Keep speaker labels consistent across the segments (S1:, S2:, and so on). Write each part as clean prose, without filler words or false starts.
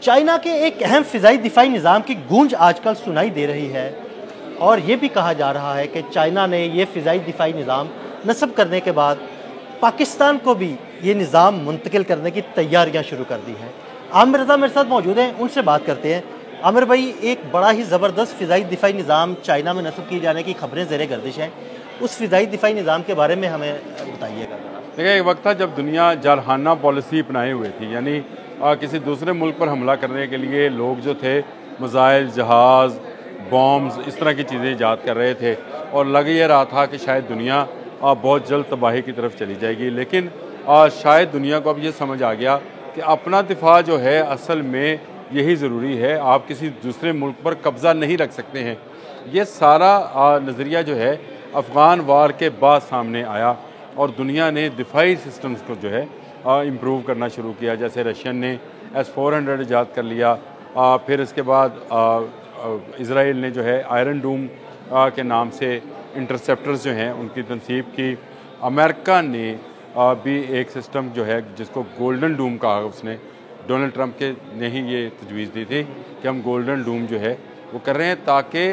S1: China के एक अहम फ़िज़ाई दिफाई निज़ाम की गूंज आजकल सुनाई दे रही है और ये भी कहा जा रहा है कि चाइना ने ये फ़िज़ाई दिफाई निज़ाम नस्ब करने के बाद पाकिस्तान को भी ये निज़ाम मुंतकिल करने की तैयारियां शुरू कर दी हैं। आमिर रज़ा मेरे साथ मौजूद हैं, उनसे बात करते हैं। आमिर भाई, एक बड़ा ही ज़बरदस्त फ़िज़ाई दिफाई निज़ाम चाइना में नस्ब किए जाने की खबरें ज़ेरे गर्दिश हैं। उस फ़िज़ाई दिफाई निज़ाम के बारे में हमें बताइएगा ज़रा।
S2: देखिए, एक वक्त था जब दुनिया जारहाना पॉलिसी अपनाए हुए थी, यानी किसी दूसरे मुल्क पर हमला करने के लिए लोग जो थे मिसाइल, जहाज़, बॉम्ब्स, इस तरह की चीज़ें ईजाद कर रहे थे और लग ये रहा था कि शायद दुनिया बहुत जल्द तबाही की तरफ चली जाएगी। लेकिन शायद दुनिया को अब ये समझ आ गया कि अपना दिफा जो है असल में यही ज़रूरी है, आप किसी दूसरे मुल्क पर कब्ज़ा नहीं रख सकते हैं। ये सारा नज़रिया जो है अफ़गान वार के बाद सामने आया और दुनिया ने दिफाई सिस्टम्स को जो है इम्प्रूव करना शुरू किया। जैसे रशियन ने S-400 ईजाद कर लिया, फिर इसके बाद इसराइल ने जो है आयरन डूम के नाम से इंटरसेप्टर्स जो हैं उनकी तनसीब की। अमेरिका ने भी एक सिस्टम जो है जिसको गोल्डन डूम कहा, उसने डोनाल्ड ट्रंप के ने ही ये तजवीज़ दी थी कि हम गोल्डन डूम जो है वो कर रहे हैं ताकि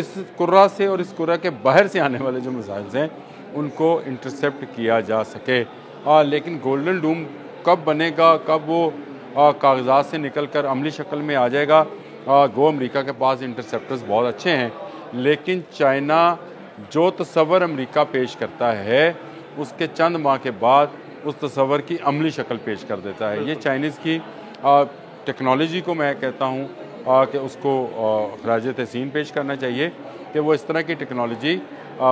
S2: इस कुर्रा से और इस कुर्रा के बाहर से आने वाले जो मिसाइल्स हैं उनको इंटरसेप्ट किया जा सके। लेकिन गोल्डन डूम कब बनेगा, कब वो कागजात से निकल कर अमली शक्ल में आ जाएगा, गो अमेरिका के पास इंटरसेप्टर्स बहुत अच्छे हैं, लेकिन चाइना जो तस्वर अमेरिका पेश करता है उसके चंद माह के बाद उस तस्वर की अमली शक्ल पेश कर देता है। ये चाइनीज़ की टेक्नोलॉजी को मैं कहता हूँ कि उसको खराज तहसीन पेश करना चाहिए कि वो इस तरह की टेक्नोलॉजी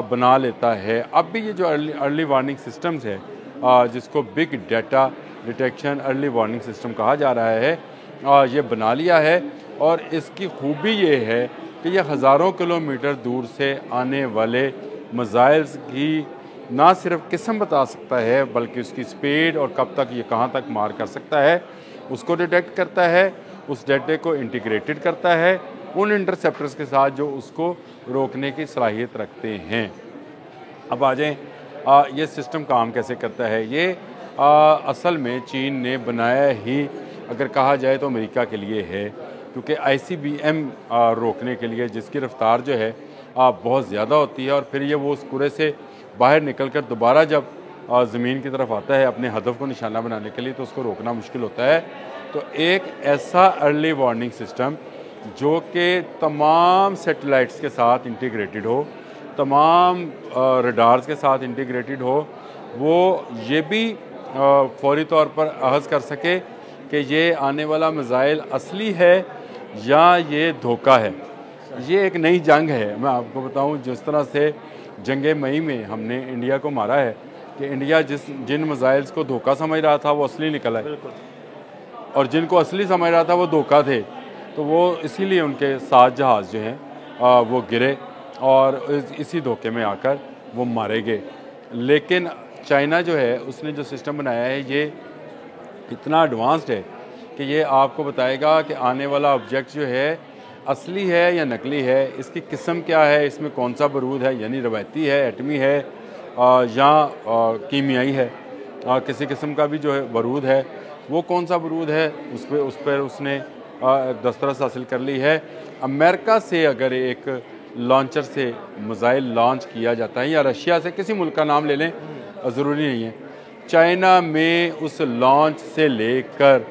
S2: बना लेता है। अब भी ये जो अर्ली वार्निंग सिस्टम्स है, जिसको big data detection early warning system कहा जा रहा है, ये बना लिया है और इसकी खूबी ये है कि ये हज़ारों किलोमीटर दूर से आने वाले मिसाइल्स की ना सिर्फ किस्म बता सकता है बल्कि उसकी स्पीड और कब तक ये कहाँ तक मार कर सकता है उसको डिटेक्ट करता है, उस डाटे को इंटीग्रेटेड करता है उन इंटरसेप्टर्स के साथ जो उसको रोकने की सलाहियत रखते हैं। अब आ जाएँ ये सिस्टम काम कैसे करता है। ये असल में चीन ने बनाया ही अगर कहा जाए तो अमेरिका के लिए है, क्योंकि ICBM रोकने के लिए जिसकी रफ्तार जो है बहुत ज़्यादा होती है और फिर ये वो उस कुरे से बाहर निकल कर दोबारा जब ज़मीन की तरफ आता है अपने हदफ को निशाना बनाने के लिए तो उसको रोकना मुश्किल होता है। तो एक ऐसा अर्ली वार्निंग सिस्टम जो कि तमाम सैटेलाइट्स के साथ इंटीग्रेटेड हो, तमाम रडार्स के साथ इंटीग्रेटेड हो, वो ये भी फौरी तौर पर अहज़ कर सके कि ये आने वाला मिसाइल असली है या ये धोखा है। ये एक नई जंग है। मैं आपको बताऊं, जिस तरह से जंग मई में हमने इंडिया को मारा है कि इंडिया जिन मिसाइल्स को धोखा समझ रहा था वो असली निकला है और जिनको असली समझ रहा था वो धोखा थे, तो वो इसीलिए उनके 7 जहाज़ जो हैं वो गिरे और इसी धोखे में आकर वो मारे गए। लेकिन चाइना जो है उसने जो सिस्टम बनाया है ये इतना एडवांस्ड है कि ये आपको बताएगा कि आने वाला ऑब्जेक्ट जो है असली है या नकली है, इसकी किस्म क्या है, इसमें कौन सा बारूद है, यानी रवायती है, एटमी है या कीमियाई है, किसी किस्म का भी जो है बारूद है, वो कौन सा बारूद है उस पर उसने दस्तरस हासिल कर ली है। अमेरिका से अगर एक लॉन्चर से मिसाइल लॉन्च किया जाता है या रशिया से, किसी मुल्क का नाम ले लें, ज़रूरी नहीं है, चाइना में उस लॉन्च से लेकर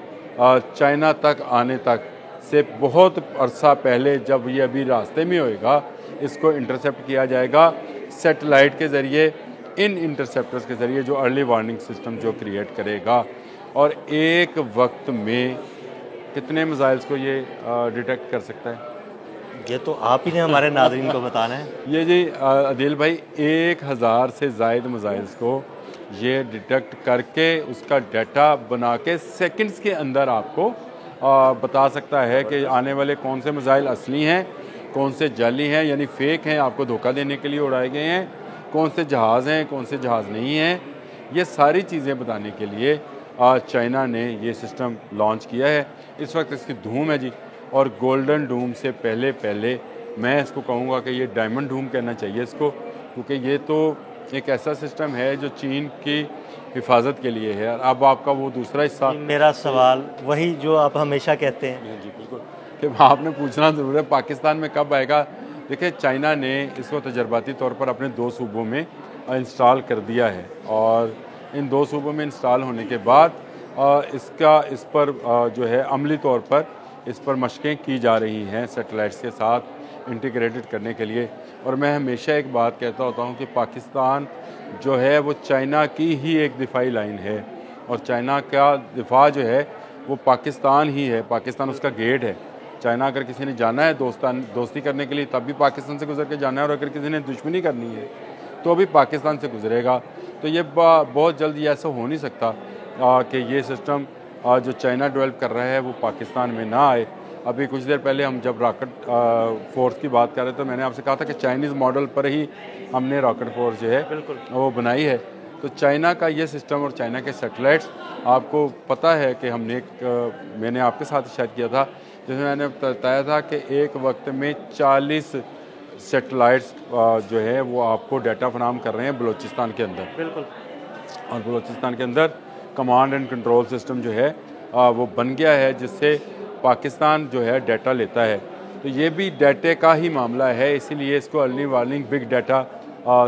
S2: चाइना तक आने तक से बहुत अरसा पहले जब ये अभी रास्ते में होएगा इसको इंटरसेप्ट किया जाएगा सैटेलाइट के ज़रिए, इन इंटरसेप्टर्स के ज़रिए जो अर्ली वार्निंग सिस्टम जो क्रिएट करेगा। और एक वक्त में कितने मिसाइल्स को ये डिटेक्ट कर सकता है,
S1: ये तो आप ही ने हमारे नाज़रीन को बताना है।
S2: ये जी आदिल भाई 1000 से ज़ायद मिसाइल्स को ये डिटेक्ट करके उसका डाटा बना के सेकंड्स के अंदर आपको बता सकता है कि आने वाले कौन से मिसाइल असली हैं, कौन से जाली हैं यानी फ़ेक हैं, आपको धोखा देने के लिए उड़ाए गए हैं, कौन से जहाज़ हैं, कौन से जहाज़ नहीं हैं। ये सारी चीज़ें बताने के लिए चाइना ने ये सिस्टम लॉन्च किया है। इस वक्त इसकी धूम है जी। और गोल्डन डूम से पहले मैं इसको कहूँगा कि ये डायमंड डूम कहना चाहिए इसको, क्योंकि ये तो एक ऐसा सिस्टम है जो चीन की हिफाजत के लिए है। अब आपका वो दूसरा हिस्सा,
S1: मेरा सवाल वही जो आप हमेशा कहते हैं
S2: जी बिल्कुल, कि आपने पूछना ज़रूर है पाकिस्तान में कब आएगा। देखिए, चाइना ने इसको तजर्बाती तौर पर अपने 2 सूबों में इंस्टॉल कर दिया है और इन 2 सूबों में इंस्टॉल होने के बाद इस पर जो है अमली तौर पर इस पर मशक़ें की जा रही हैं सैटेलाइट्स के साथ इंटीग्रेटेड करने के लिए। और मैं हमेशा एक बात कहता होता हूँ कि पाकिस्तान जो है वो चाइना की ही एक दिफाई लाइन है और चाइना का दिफा जो है वो पाकिस्तान ही है, पाकिस्तान उसका गेट है। चाइना अगर किसी ने जाना है दोस्ती करने के लिए तब भी पाकिस्तान से गुजर के जाना है, और अगर किसी ने दुश्मनी करनी है तो भी पाकिस्तान से गुजरेगा। तो ये बहुत जल्द ये ऐसा हो नहीं सकता कि ये सिस्टम जो चाइना डेवलप कर रहा है वो पाकिस्तान में ना आए। अभी कुछ देर पहले हम जब रॉकेट फोर्स की बात कर रहे थे तो मैंने आपसे कहा था कि चाइनीज़ मॉडल पर ही हमने रॉकेट फोर्स जो है वो बनाई है। तो चाइना का ये सिस्टम और चाइना के सैटेलाइट्स, आपको पता है कि मैंने आपके साथ शेयर किया था जिसमें मैंने बताया था कि एक वक्त में 40 सैटेलाइट्स जो है वो आपको डाटा फराहम कर रहे हैं बलूचिस्तान के अंदर।
S1: बिल्कुल।
S2: और बलूचिस्तान के अंदर कमांड एंड कंट्रोल सिस्टम जो है वो बन गया है जिससे पाकिस्तान जो है डाटा लेता है। तो ये भी डाटे का ही मामला है, इसीलिए इसको early warning big data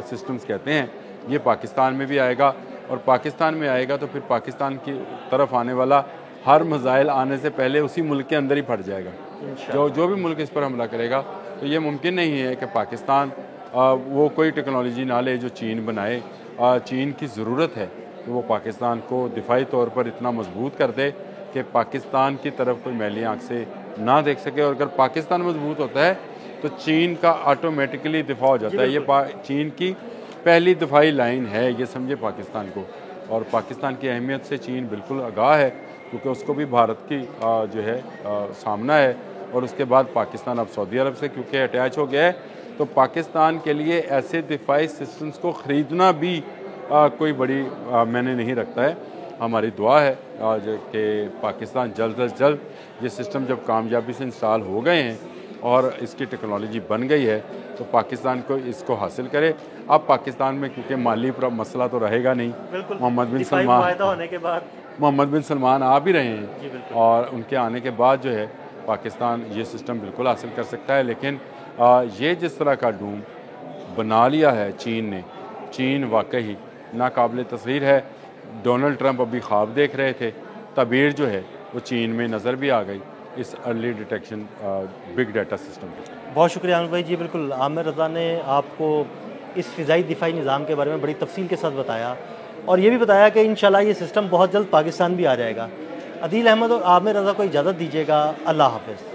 S2: systems कहते हैं। ये पाकिस्तान में भी आएगा और पाकिस्तान में आएगा तो फिर पाकिस्तान की तरफ आने वाला हर मिसाइल आने से पहले उसी मुल्क के अंदर ही फट जाएगा। जो भी मुल्क इस पर हमला करेगा, तो ये मुमकिन नहीं है कि पाकिस्तान वो कोई टेक्नोलॉजी ना ले जो चीन बनाए। चीन की ज़रूरत है कि वो पाकिस्तान को दिफाई तौर पर इतना मजबूत कर दे कि पाकिस्तान की तरफ कोई मैली आँख से ना देख सके। और अगर पाकिस्तान मजबूत होता है तो चीन का ऑटोमेटिकली दिफा हो जाता है। ये चीन की पहली दिफाई लाइन है, ये समझे पाकिस्तान को। और पाकिस्तान की अहमियत से चीन बिल्कुल आगाह है क्योंकि उसको भी भारत की जो है सामना है। और उसके बाद पाकिस्तान अब सऊदी अरब से क्योंकि अटैच हो गया है, तो पाकिस्तान के लिए ऐसे दिफाई सिस्टम्स को ख़रीदना भी कोई बड़ी मैंने नहीं रखता है। हमारी दुआ है कि पाकिस्तान जल्द से जल्द ये सिस्टम जब कामयाबी से इंस्टॉल हो गए हैं और इसकी टेक्नोलॉजी बन गई है तो पाकिस्तान को इसको हासिल करे। अब पाकिस्तान में क्योंकि माली मसला तो रहेगा नहीं, मोहम्मद बिन सलमान आ भी रहे हैं और उनके आने के बाद जो है पाकिस्तान ये सिस्टम बिल्कुल हासिल कर सकता है। लेकिन ये जिस तरह का डूम बना लिया है चीन वाकई नाकाबिल तस्वीर है। डोनाल्ड ट्रंप अभी ख्वाब देख रहे थे, तबीर जो है वो चीन में नज़र भी आ गई इस early detection big data system पर।
S1: बहुत शुक्रिया आमिर भाई जी। बिल्कुल, आमिर रज़ा ने आपको इस फ़िज़ाई दिफाई निज़ाम के बारे में बड़ी तफसील के साथ बताया और ये भी बताया कि इंशाल्लाह ये सिस्टम बहुत जल्द पाकिस्तान भी आ जाएगा। अदील अहमद और आमिर रज़ा को इजाज़त दीजिएगा। अल्लाह हाफ़िज़।